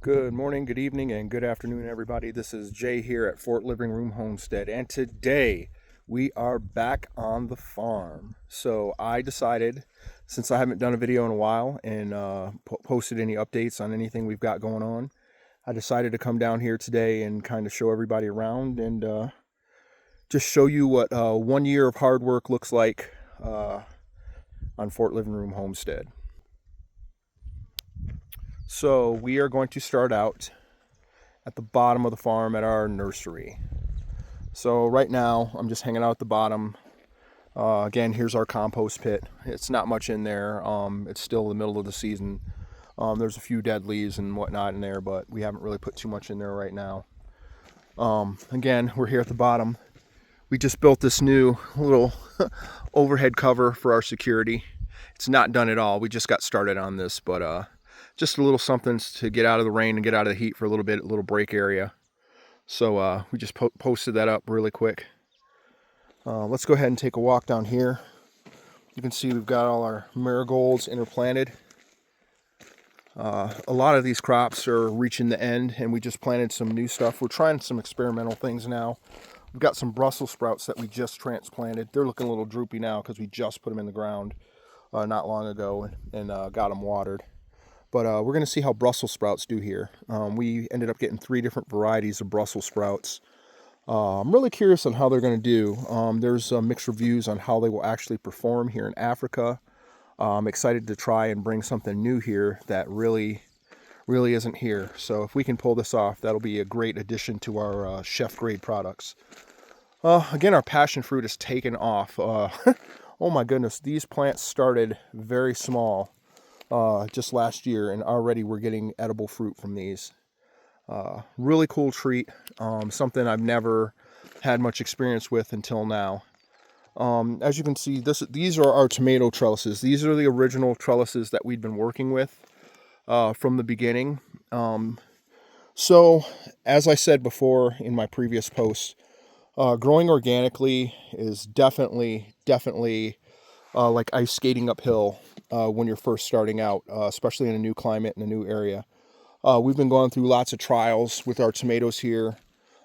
Good morning, good evening, and good afternoon, everybody. This is Jay here at Fort Living Room Homestead, and today we are back on the farm. So I decided, since I haven't done a video in a while and posted any updates on anything we've got going on, I decided to come down here today and kind of show everybody around and just show you what 1 year of hard work looks like on Fort Living Room Homestead. So we are going to start out at the bottom of the farm at our nursery. So right now I'm just hanging out at the bottom. Again, here's our compost pit. It's not much in there. It's still the middle of the season. There's a few dead leaves and whatnot in there, but we haven't really put too much in there right now. Again, we're here at the bottom. We just built this new little overhead cover for our security. It's not done at all. We just got started on this, but just a little something to get out of the rain and get out of the heat for a little bit, a little break area. So we just posted that up really quick. Let's go ahead and take a walk down here. You can see we've got all our marigolds interplanted. A lot of these crops are reaching the end, and we just planted some new stuff. We're trying some experimental things now. We've got some Brussels sprouts that we just transplanted. They're looking a little droopy now because we just put them in the ground not long ago and got them watered. But we're going to see how Brussels sprouts do here. We ended up getting 3 different varieties of Brussels sprouts. I'm really curious on how they're going to do. There's mixed reviews on how they will actually perform here in Africa. I'm excited to try and bring something new here that really isn't here. So if we can pull this off, that'll be a great addition to our chef grade products. Again, our passion fruit is taken off. Oh my goodness, these plants started very small just last year, and already we're getting edible fruit from these. Really cool treat, something I've never had much experience with until now. As you can see, these are our tomato trellises. These are the original trellises that we'd been working with from the beginning. So, as I said before in my previous posts, growing organically is definitely like ice skating uphill when you're first starting out, especially in a new climate in a new area. We've been going through lots of trials with our tomatoes here,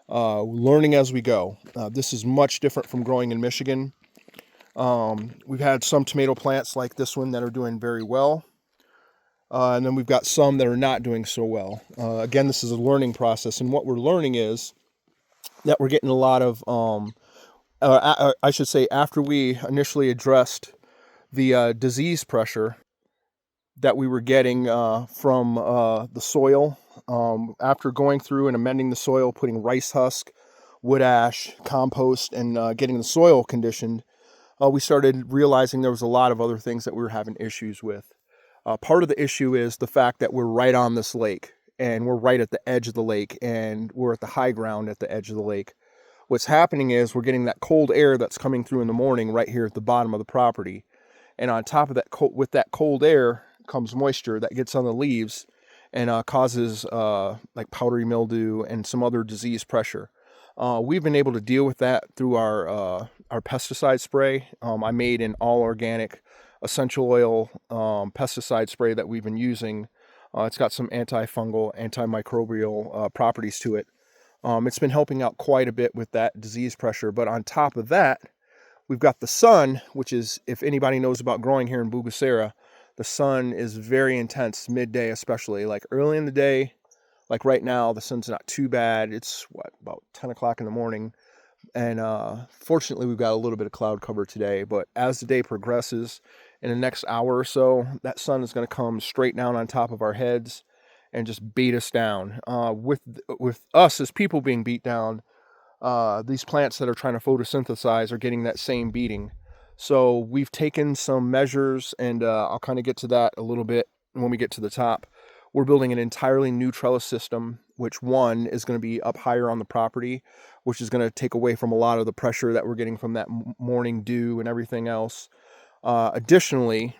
learning as we go. This is much different from growing in Michigan. We've had some tomato plants like this one that are doing very well. And then we've got some that are not doing so well. Again, this is a learning process. And what we're learning is that we're getting a lot of, I should say, after we initially addressed the disease pressure that we were getting from the soil, after going through and amending the soil, putting rice husk, wood ash, compost, and getting the soil conditioned, we started realizing there was a lot of other things that we were having issues with. Part of the issue is the fact that we're right on this lake, and we're right at the edge of the lake, and we're at the high ground at the edge of the lake. What's happening is we're getting that cold air that's coming through in the morning right here at the bottom of the property. And on top of that, with that cold air comes moisture that gets on the leaves and causes like powdery mildew and some other disease pressure. We've been able to deal with that through our pesticide spray. I made an all organic essential oil pesticide spray that we've been using. It's got some antifungal, antimicrobial properties to it. It's been helping out quite a bit with that disease pressure. But on top of that, we've got the sun, which is, if anybody knows about growing here in Bugasera, the sun is very intense, midday especially. Like early in the day, like right now, the sun's not too bad. It's, about 10 o'clock in the morning. And fortunately, we've got a little bit of cloud cover today. But as the day progresses, in the next hour or so, that sun is going to come straight down on top of our heads and just beat us down. With us as people being beat down, these plants that are trying to photosynthesize are getting that same beating. So we've taken some measures, and I'll kind of get to that a little bit when we get to the top. We're building an entirely new trellis system, which one is going to be up higher on the property, which is going to take away from a lot of the pressure that we're getting from that morning dew and everything else. Additionally,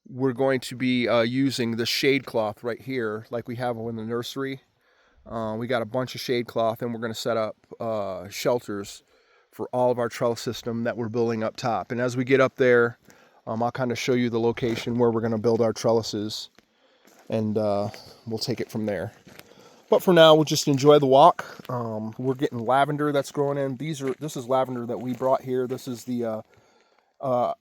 we're going to be using the shade cloth right here, like we have in the nursery. We got a bunch of shade cloth, and we're going to set up shelters for all of our trellis system that we're building up top. And as we get up there, I'll kind of show you the location where we're going to build our trellises. And we'll take it from there. But for now, we'll just enjoy the walk. We're getting lavender that's growing in. This is lavender that we brought here. This is the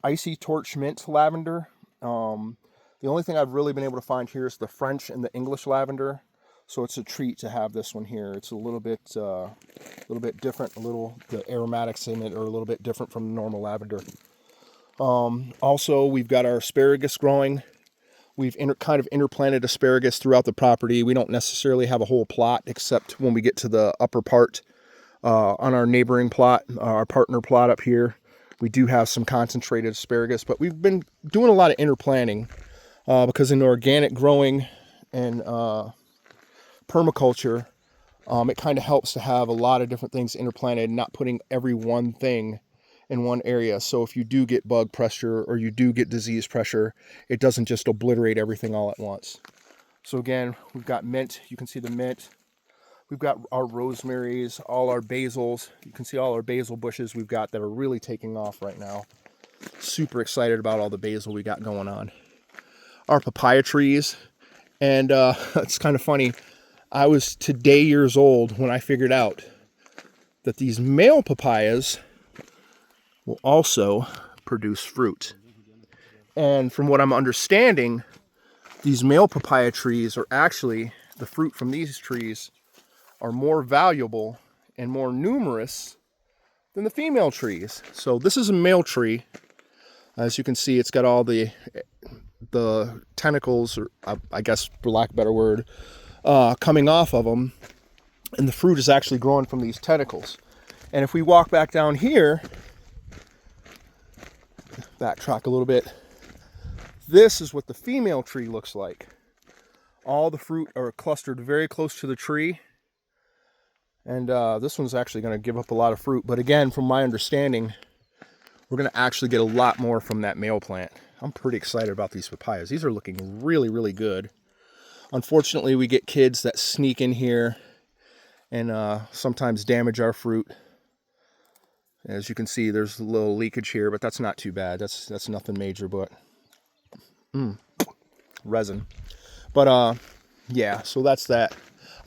Icy Torch Mint lavender. The only thing I've really been able to find here is the French and the English lavender. So it's a treat to have this one here. It's a little bit different. The aromatics in it are a little bit different from the normal lavender. Also, we've got our asparagus growing. We've kind of interplanted asparagus throughout the property. We don't necessarily have a whole plot, except when we get to the upper part on our neighboring plot, our partner plot up here. We do have some concentrated asparagus, but we've been doing a lot of interplanting because in organic growing and permaculture, it kind of helps to have a lot of different things interplanted, not putting every one thing in one area. So if you do get bug pressure or you do get disease pressure, it doesn't just obliterate everything all at once. So again, we've got mint. You can see the mint. We've got our rosemaries, all our basils. You can see all our basil bushes we've got that are really taking off right now. Super excited about all the basil we got going on. Our papaya trees. And it's kind of funny. I was today years old when I figured out that these male papayas will also produce fruit. And from what I'm understanding, these male papaya trees are actually, the fruit from these trees are more valuable and more numerous than the female trees. So this is a male tree. As you can see, it's got all the tentacles, or I guess for lack of a better word, coming off of them. And the fruit is actually growing from these tentacles. And if we walk back down here, backtrack a little bit, this is what the female tree looks like. All the fruit are clustered very close to the tree. And this one's actually going to give up a lot of fruit. But again, from my understanding, we're going to actually get a lot more from that male plant. I'm pretty excited about these papayas. These are looking really, really good. Unfortunately, we get kids that sneak in here and sometimes damage our fruit. As you can see, there's a little leakage here, but that's not too bad. That's nothing major, but resin. But yeah, so that's that.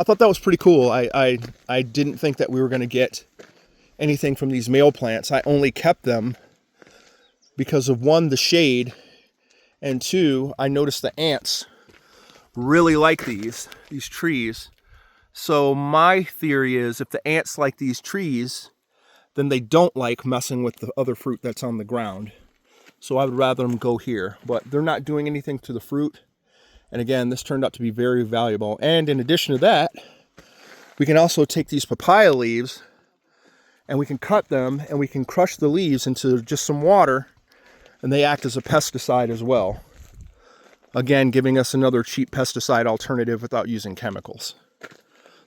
I thought that was pretty cool. I didn't think that we were going to get anything from these male plants. I only kept them because of, one, the shade, and two, I noticed the ants really like these trees. So my theory is if the ants like these trees, then they don't like messing with the other fruit that's on the ground. So I would rather them go here, but they're not doing anything to the fruit. And again, this turned out to be very valuable. And in addition to that, we can also take these papaya leaves and we can cut them and we can crush the leaves into just some water, and they act as a pesticide as well. Again, giving us another cheap pesticide alternative without using chemicals.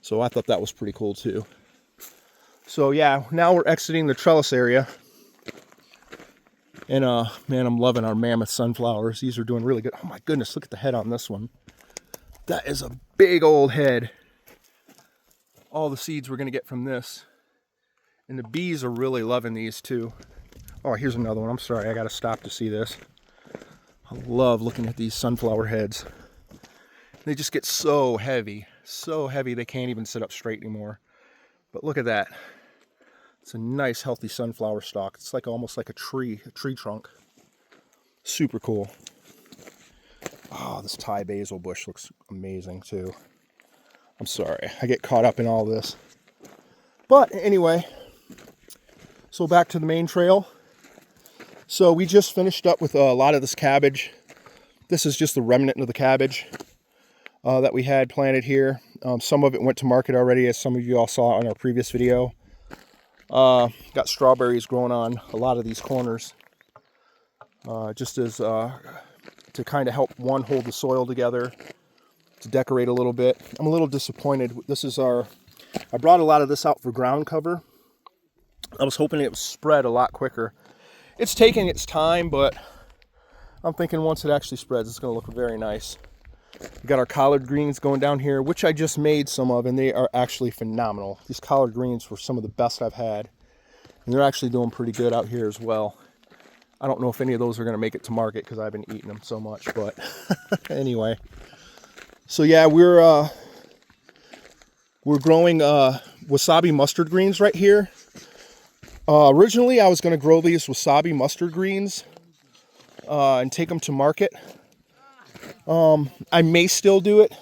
So I thought that was pretty cool too. So yeah, now we're exiting the trellis area. And man, I'm loving our mammoth sunflowers. These are doing really good. Oh my goodness, look at the head on this one. That is a big old head. All the seeds we're gonna get from this. And the bees are really loving these too. Oh, here's another one. I'm sorry, I gotta stop to see this. I love looking at these sunflower heads. They just get so heavy they can't even sit up straight anymore. But look at that. It's a nice, healthy sunflower stalk. It's like almost like a tree trunk. Super cool. Oh, this Thai basil bush looks amazing too. I'm sorry, I get caught up in all this. But anyway, so back to the main trail. So we just finished up with a lot of this cabbage. This is just the remnant of the cabbage that we had planted here. Some of it went to market already, as some of you all saw on our previous video. Got strawberries growing on a lot of these corners. Just as to kind of help, one, hold the soil together, to decorate a little bit. I'm a little disappointed. This is I brought a lot of this out for ground cover. I was hoping it would spread a lot quicker. It's taking its time, but I'm thinking once it actually spreads, it's going to look very nice. We got our collard greens going down here, which I just made some of, and they are actually phenomenal. These collard greens were some of the best I've had, and they're actually doing pretty good out here as well. I don't know if any of those are going to make it to market because I've been eating them so much, but anyway. So yeah, we're growing wasabi mustard greens right here. Originally, I was going to grow these wasabi mustard greens and take them to market. I may still do it,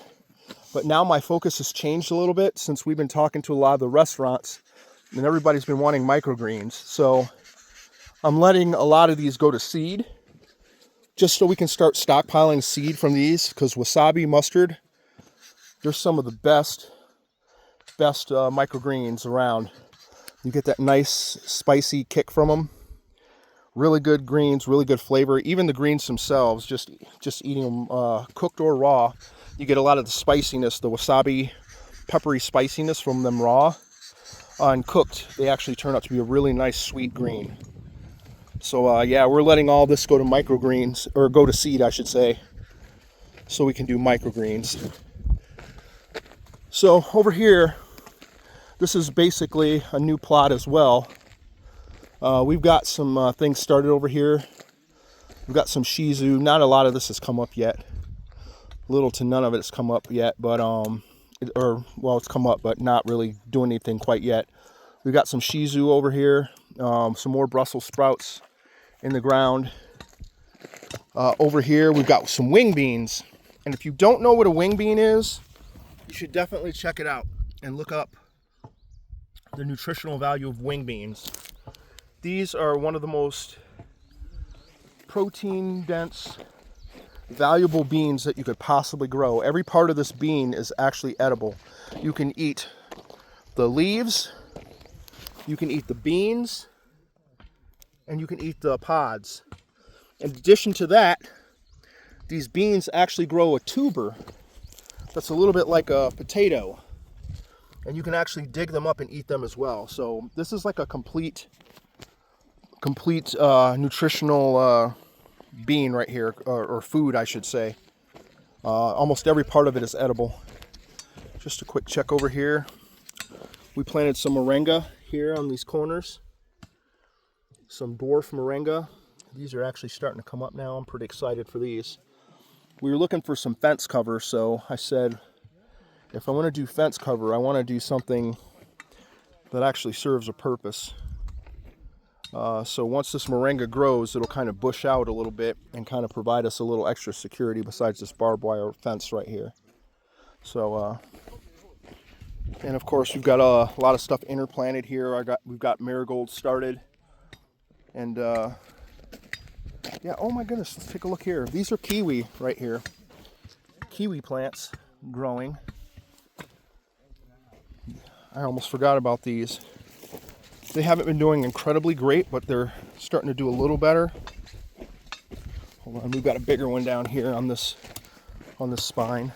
but now my focus has changed a little bit since we've been talking to a lot of the restaurants and everybody's been wanting microgreens. So I'm letting a lot of these go to seed just so we can start stockpiling seed from these, because wasabi mustard, they're some of the best microgreens around. You get that nice spicy kick from them. Really good greens, really good flavor. Even the greens themselves, just eating them cooked or raw, you get a lot of the spiciness, the wasabi peppery spiciness from them raw. And cooked, they actually turn out to be a really nice sweet green. So yeah, we're letting all this go to microgreens, or go to seed, I should say, so we can do microgreens. So over here, this is basically a new plot as well. We've got some things started over here. We've got some shizu. Not a lot of this has come up yet. Little to none of it's come up yet, but it's come up, but not really doing anything quite yet. We've got some shizu over here. Some more Brussels sprouts in the ground. Over here, we've got some wing beans. And if you don't know what a wing bean is, you should definitely check it out and look up the nutritional value of wing beans. These are one of the most protein-dense, valuable beans that you could possibly grow. Every part of this bean is actually edible. You can eat the leaves, you can eat the beans, and you can eat the pods. In addition to that, these beans actually grow a tuber that's a little bit like a potato, and you can actually dig them up and eat them as well. So this is like a complete nutritional bean right here, or food, I should say. Almost every part of it is edible. Just a quick check over here. We planted some moringa here on these corners. Some dwarf moringa. These are actually starting to come up now. I'm pretty excited for these. We were looking for some fence cover, so I said, if I want to do fence cover, I want to do something that actually serves a purpose. So once this moringa grows, it'll kind of bush out a little bit and kind of provide us a little extra security besides this barbed wire fence right here. So, and of course we've got a lot of stuff interplanted here. We've got marigolds started, and yeah, oh my goodness, let's take a look here. These are kiwi right here. Kiwi plants growing. I almost forgot about these. They haven't been doing incredibly great, but they're starting to do a little better. Hold on, we've got a bigger one down here on this spine.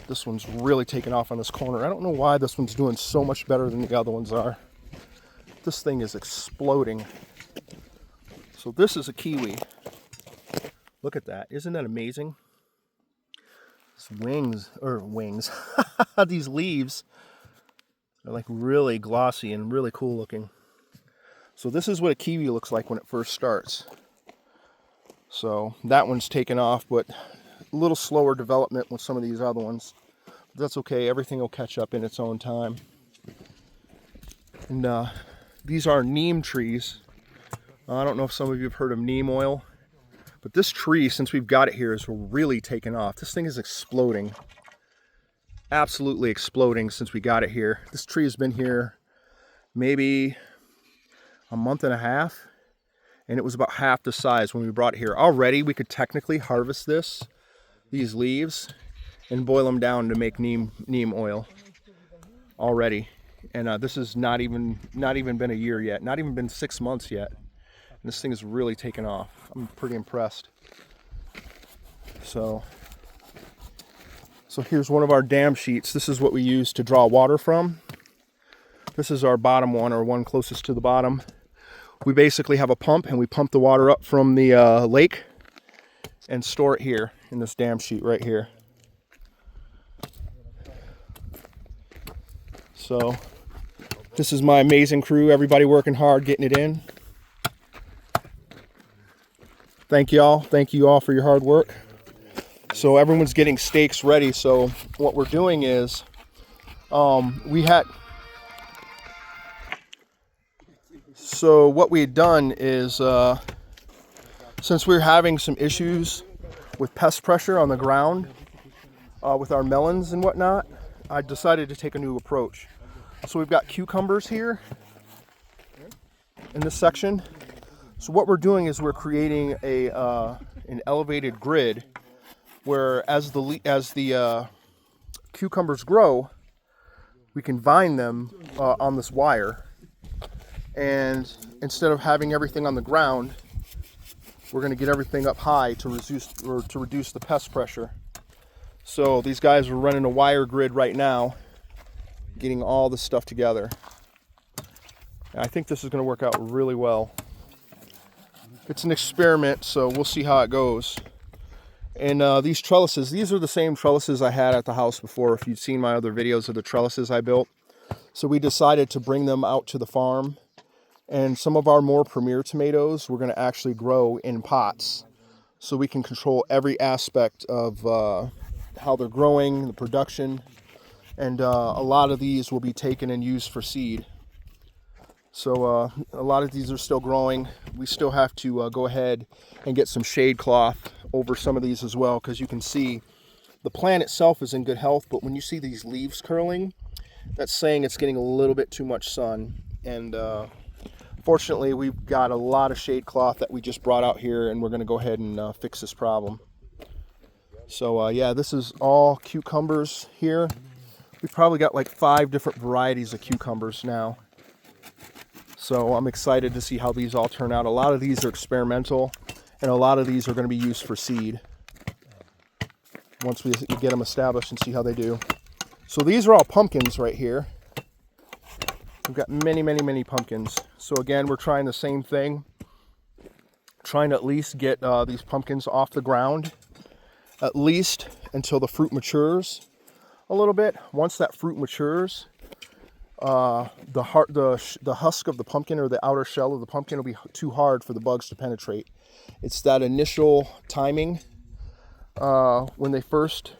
This one's really taken off on this corner. I don't know why this one's doing so much better than the other ones are. This thing is exploding. So this is a kiwi. Look at that. Isn't that amazing? These wings, these leaves are like really glossy and really cool looking. So this is what a kiwi looks like when it first starts. So that one's taken off, but a little slower development with some of these other ones. But that's okay. Everything will catch up in its own time. And these are neem trees. I don't know if some of you have heard of neem oil, but this tree, since we've got it here, is really taken off. This thing is exploding. Absolutely exploding since we got it here. This tree has been here maybe a month and a half, and it was about half the size when we brought it here. Already we could technically harvest these leaves and boil them down to make neem oil already. And this has not even been a year yet, not even been 6 months yet. And this thing is really taken off. I'm pretty impressed. So here's one of our dam sheets. This is what we use to draw water from. This is our bottom one, or one closest to the bottom. We basically have a pump, and we pump the water up from the lake and store it here in this dam sheet right here. So this is my amazing crew, everybody working hard, getting it in. Thank you all for your hard work. So So everyone's getting stakes ready. So what we're doing is so what we had done is since we were having some issues with pest pressure on the ground with our melons and whatnot, I decided to take a new approach. So we've got cucumbers here in this section. So what we're doing is we're creating an elevated grid where as the cucumbers grow, we can vine them on this wire, and instead of having everything on the ground, we're going to get everything up high to reduce the pest pressure. So these guys are running a wire grid right now, getting all this stuff together. And I think this is going to work out really well. It's an experiment, so we'll see how it goes. And these trellises, these are the same trellises I had at the house before, if you've seen my other videos of the trellises I built. So we decided to bring them out to the farm. And some of our more premier tomatoes we're going to actually grow in pots, so we can control every aspect of how they're growing, the production. And a lot of these will be taken and used for seed. So a lot of these are still growing. We still have to go ahead and get some shade cloth over some of these as well, because you can see the plant itself is in good health, but when you see these leaves curling, that's saying it's getting a little bit too much sun. And fortunately, we've got a lot of shade cloth that we just brought out here, and we're going to go ahead and fix this problem. So yeah, this is all cucumbers here. We've probably got like 5 different varieties of cucumbers now. So I'm excited to see how these all turn out. A lot of these are experimental, and a lot of these are going to be used for seed once we get them established and see how they do. So these are all pumpkins right here. We've got many, many, many pumpkins. So again, we're trying the same thing, trying to at least get these pumpkins off the ground, at least until the fruit matures a little bit. Once that fruit matures, the husk of the pumpkin, or the outer shell of the pumpkin, will be too hard for the bugs to penetrate. It's that initial timing when they first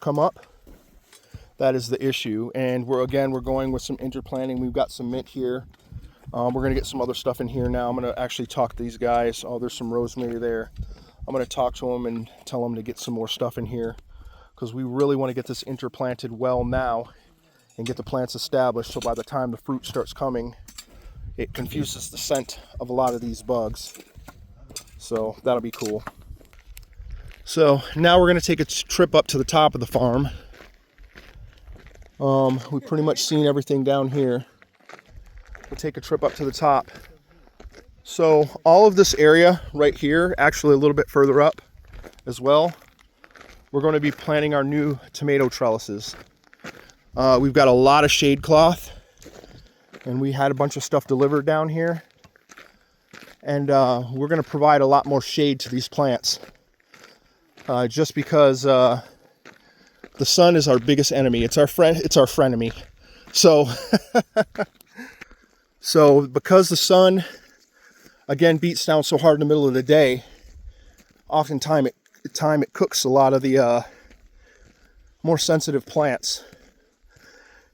come up. That is the issue. And we're going with some interplanting. We've got some mint here. We're going to get some other stuff in here now. I'm going to actually talk to these guys. Oh, there's some rosemary there. I'm going to talk to them and tell them to get some more stuff in here, because we really want to get this interplanted well now and get the plants established, so by the time the fruit starts coming, it confuses the scent of a lot of these bugs. So that'll be cool. So now we're going to take a trip up to the top of the farm. We've pretty much seen everything down here. We'll take a trip up to the top. So all of this area right here, actually a little bit further up as well, we're going to be planting our new tomato trellises. We've got a lot of shade cloth, and we had a bunch of stuff delivered down here. And we're going to provide a lot more shade to these plants, just because the sun is our biggest enemy. It's our friend. It's our frenemy. So, so because the sun, again, beats down so hard in the middle of the day, oftentimes it cooks a lot of the more sensitive plants.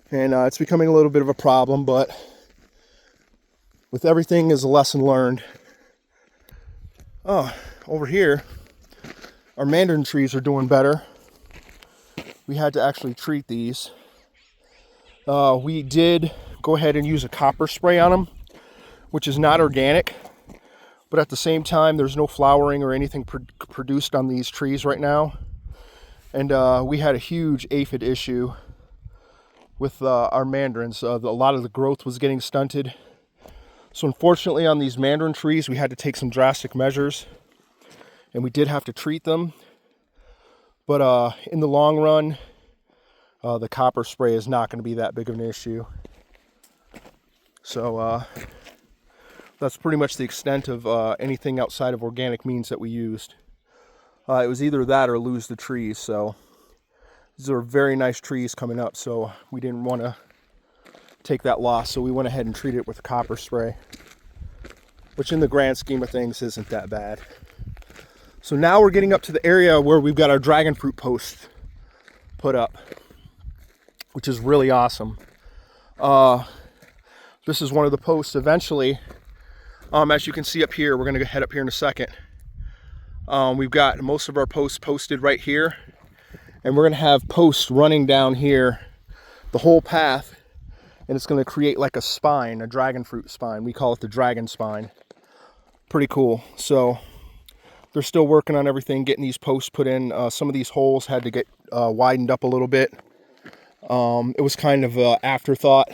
And it's becoming a little bit of a problem, but with everything is a lesson learned. Oh, over here, our mandarin trees are doing better. We had to actually treat these. We did go ahead and use a copper spray on them, which is not organic, but at the same time, there's no flowering or anything produced on these trees right now. And we had a huge aphid issue with our mandarins. A lot of the growth was getting stunted. So unfortunately on these mandarin trees, we had to take some drastic measures, and we did have to treat them. But in the long run, the copper spray is not going to be that big of an issue. So that's pretty much the extent of anything outside of organic means that we used. It was either that or lose the trees. So these are very nice trees coming up, so we didn't want to take that loss. So we went ahead and treated it with a copper spray, which in the grand scheme of things isn't that bad. So now we're getting up to the area where we've got our dragon fruit posts put up, which is really awesome. This is one of the posts eventually. As you can see up here, we're gonna head up here in a second. We've got most of our posts posted right here, and we're gonna have posts running down here the whole path, and it's gonna create like a spine, a dragon fruit spine. We call it the dragon spine. Pretty cool. So they're still working on everything, getting these posts put in. Some of these holes had to get widened up a little bit. It was kind of an afterthought,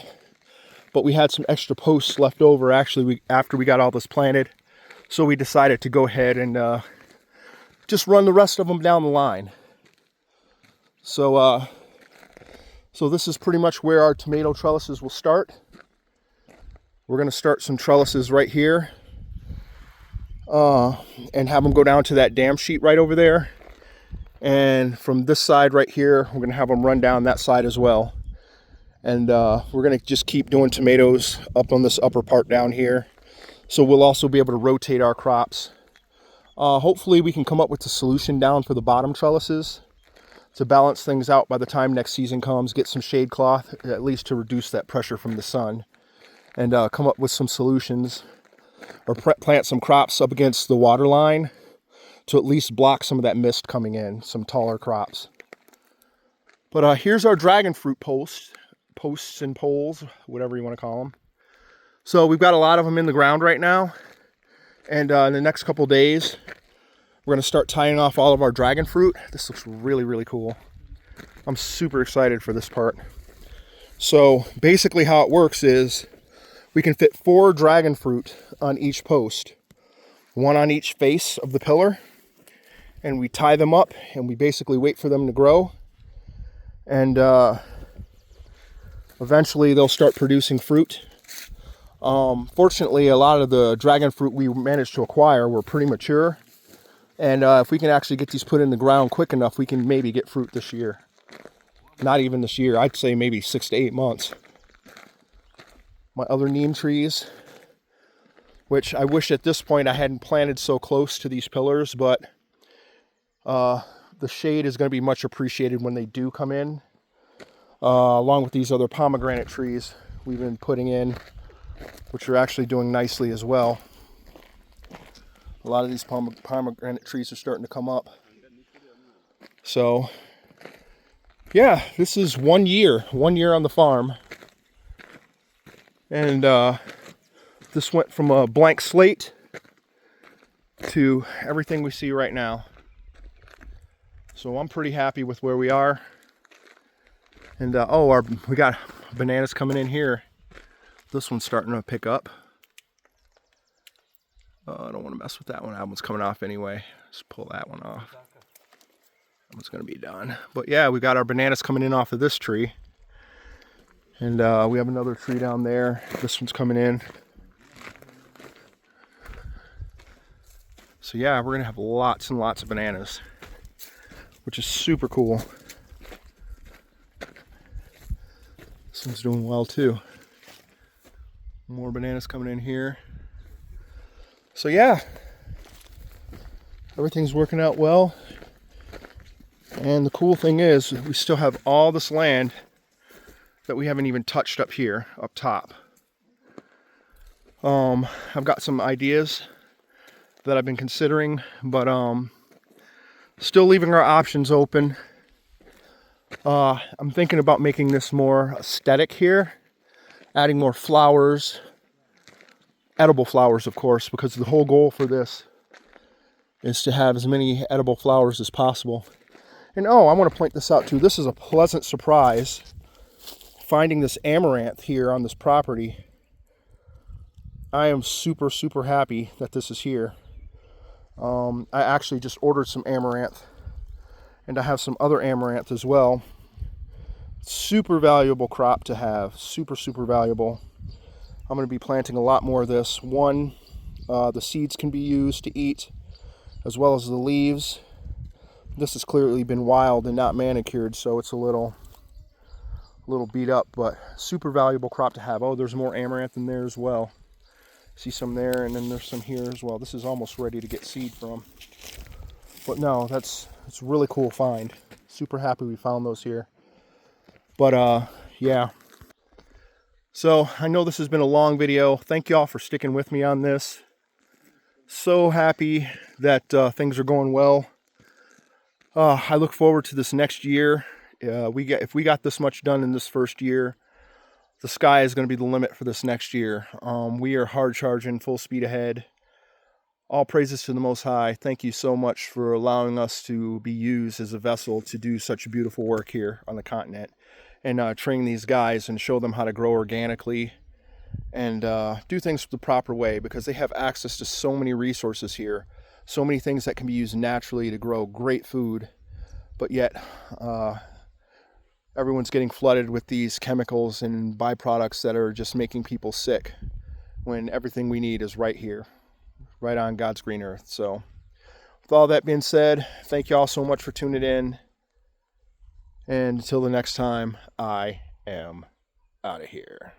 but we had some extra posts left over actually after we got all this planted. So we decided to go ahead and just run the rest of them down the line. So this is pretty much where our tomato trellises will start. We're going to start some trellises right here and have them go down to that dam sheet right over there. And from this side right here, we're going to have them run down that side as well. And we're going to just keep doing tomatoes up on this upper part down here. So we'll also be able to rotate our crops. Hopefully we can come up with a solution down for the bottom trellises to balance things out by the time next season comes, get some shade cloth, at least to reduce that pressure from the sun, and come up with some solutions, or plant some crops up against the water line to at least block some of that mist coming in, some taller crops. But here's our dragon fruit posts and poles, whatever you want to call them. So we've got a lot of them in the ground right now, and in the next couple days, we're going to start tying off all of our dragon fruit. This looks really, really cool. I'm super excited for this part. So basically how it works is we can fit 4 dragon fruit on each post, 1 on each face of the pillar, and we tie them up and we basically wait for them to grow. And eventually they'll start producing fruit. Fortunately, a lot of the dragon fruit we managed to acquire were pretty mature. And if we can actually get these put in the ground quick enough, we can maybe get fruit this year. Not even this year. I'd say maybe 6 to 8 months. My other neem trees, which I wish at this point I hadn't planted so close to these pillars, but the shade is going to be much appreciated when they do come in. Along with these other pomegranate trees we've been putting in, which are actually doing nicely as well. A lot of these pomegranate trees are starting to come up. So, yeah, this is 1 year on the farm. And this went from a blank slate to everything we see right now. So I'm pretty happy with where we are. And we got bananas coming in here. This one's starting to pick up. I don't want to mess with that one. That one's coming off anyway. Just pull that one off. That one's going to be done. But yeah, we got our bananas coming in off of this tree. And we have another tree down there. This one's coming in. So yeah, we're going to have lots and lots of bananas, which is super cool. This one's doing well too. More bananas coming in here. So yeah, everything's working out well. And the cool thing is we still have all this land that we haven't even touched up here, up top. I've got some ideas that I've been considering, but still leaving our options open. I'm thinking about making this more aesthetic here, adding more flowers. Edible flowers, of course, because the whole goal for this is to have as many edible flowers as possible. And I want to point this out too. This is a pleasant surprise, finding this amaranth here on this property. I am super, super happy that this is here. I actually just ordered some amaranth, and I have some other amaranth as well. Super valuable crop to have. Super, super valuable. I'm going to be planting a lot more of this. One, the seeds can be used to eat, as well as the leaves. This has clearly been wild and not manicured, so it's a little beat up, but super valuable crop to have. Oh, there's more amaranth in there as well. See some there, and then there's some here as well. This is almost ready to get seed from. But no, it's a really cool find. Super happy we found those here. But yeah. So I know this has been a long video. Thank y'all for sticking with me on this. So happy that things are going well. I look forward to this next year. If we got this much done in this first year, the sky is going to be the limit for this next year. We are hard charging, full speed ahead. All praises to the Most High. Thank you so much for allowing us to be used as a vessel to do such beautiful work here on the continent, and train these guys and show them how to grow organically and do things the proper way, because they have access to so many resources here, so many things that can be used naturally to grow great food, but yet everyone's getting flooded with these chemicals and byproducts that are just making people sick, when everything we need is right here, right on God's green earth. So with all that being said, thank you all so much for tuning in. And until the next time, I am out of here.